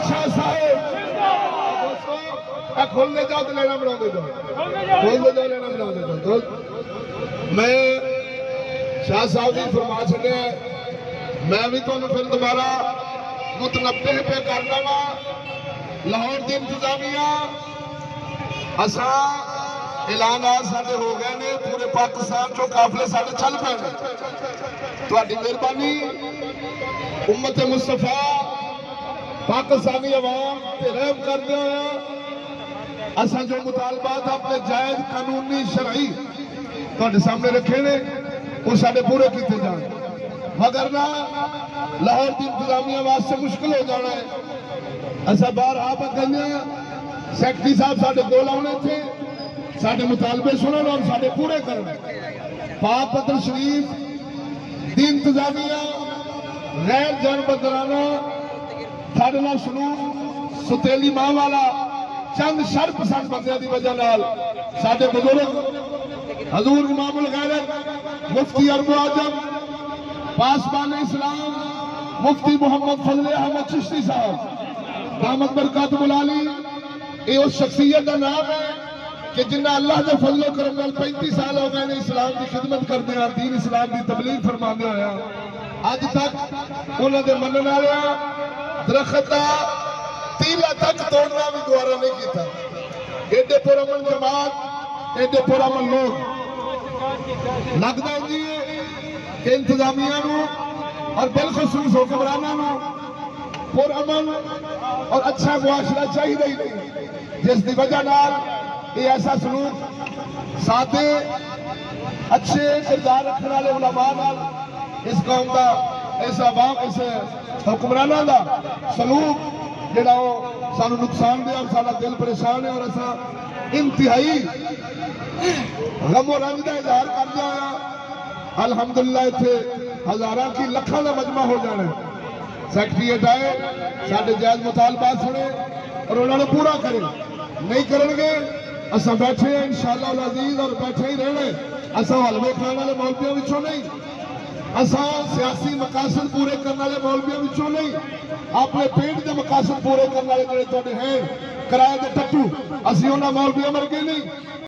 شاہ صاحب کھولنے جاؤ تو لینا بنا دے جاؤ کھولنے جاؤ لینا بنا دے جاؤ میں شاہ صاحب بھی فرما چکے ہیں میں بھی تو پھر دوبارہ متنبہ پہ کرنا وا لاہور دی انتظامیہ اساں اعلانات سارے ہو گئے نے پورے پاکستان چو قافلے سارے چل پے تہاڈی مہربانی امت مصطفیٰ پاکستانی عوام تے رحم کردے ہوئے اساں جو مطالبات اپنے جائز قانونی شرعی تہاڈے سامنے رکھے نے وہ سارے پورے کیتے جان مگر نہ لاہور دی انتظامیہ واسطے مشکل ہو جانا ہے اساں باہر آپ کہنے سیکٹری صاحب سارے کول آنے تھے سارے مطالبے سنن اور سارے پورے کرنے پاک پتن شریف دی انتظامیہ غیر جانبدرانہ سارے نال سلوک ستیلی ماں والا چند شر پسند بندیاں دی وجہ نال سارے بزرگ حضور امام الغیرت مفتی ارب اعظم پاسبان اسلام مفتی محمد فضل احمد چشتی صاحب دامت برکاتہ العالی یہ اس شخصیت کا نام ہے کہ جنہ اللہ دے فضل و کرم نال 35 سال ہو گئے نے اسلام کی خدمت کرتے ہیں دین اسلام کی تبلیغ فرماندے ہویا اج تک انہاں دے منن والے درخت دا تیلا تک توڑنا بھی دوبارہ نہیں کیتا ایڈے پرامن جماعت ایڈے پرامن لوگ لگدا جی کہ انتظامیہ نو اور بالخصوص حکمراناں نو پرامن اور اچھا معاشرہ چاہیے ہی نہیں جس دی وجہ نال یہ ایسا سلوک سادے اچھے کردار رکھنے والے علماء نال اس قوم دا اس عوام اس حکمراناں دا سلوک جڑا وہ سانو نقصان دے اور سارا دل پریشان ہے اور ایسا انتہائی غم و رنج دا اظہار کر دیا ہویا الحمدللہ اتھے ہزاراں کی لکھاں دا مجمع ہو جانا ہے سیکٹریٹ آئے سارے جائز مطالبات سنے اور انہوں نے پورا کرے نہیں کرن گے اساں بیٹھے ہیں انشاءاللہ العزیز اور بیٹھے ہی رہنے اساں حلوے کھانے والے مولویوں وچوں نہیں اساں سیاسی مقاصد پورے کرنے والے مولویوں وچوں نہیں اپنے پیٹ دے مقاصد پورے کرنے والے جڑے تواڈے ہیں کرائے دے ٹٹو اسی انہاں مولویوں ورگے نہیں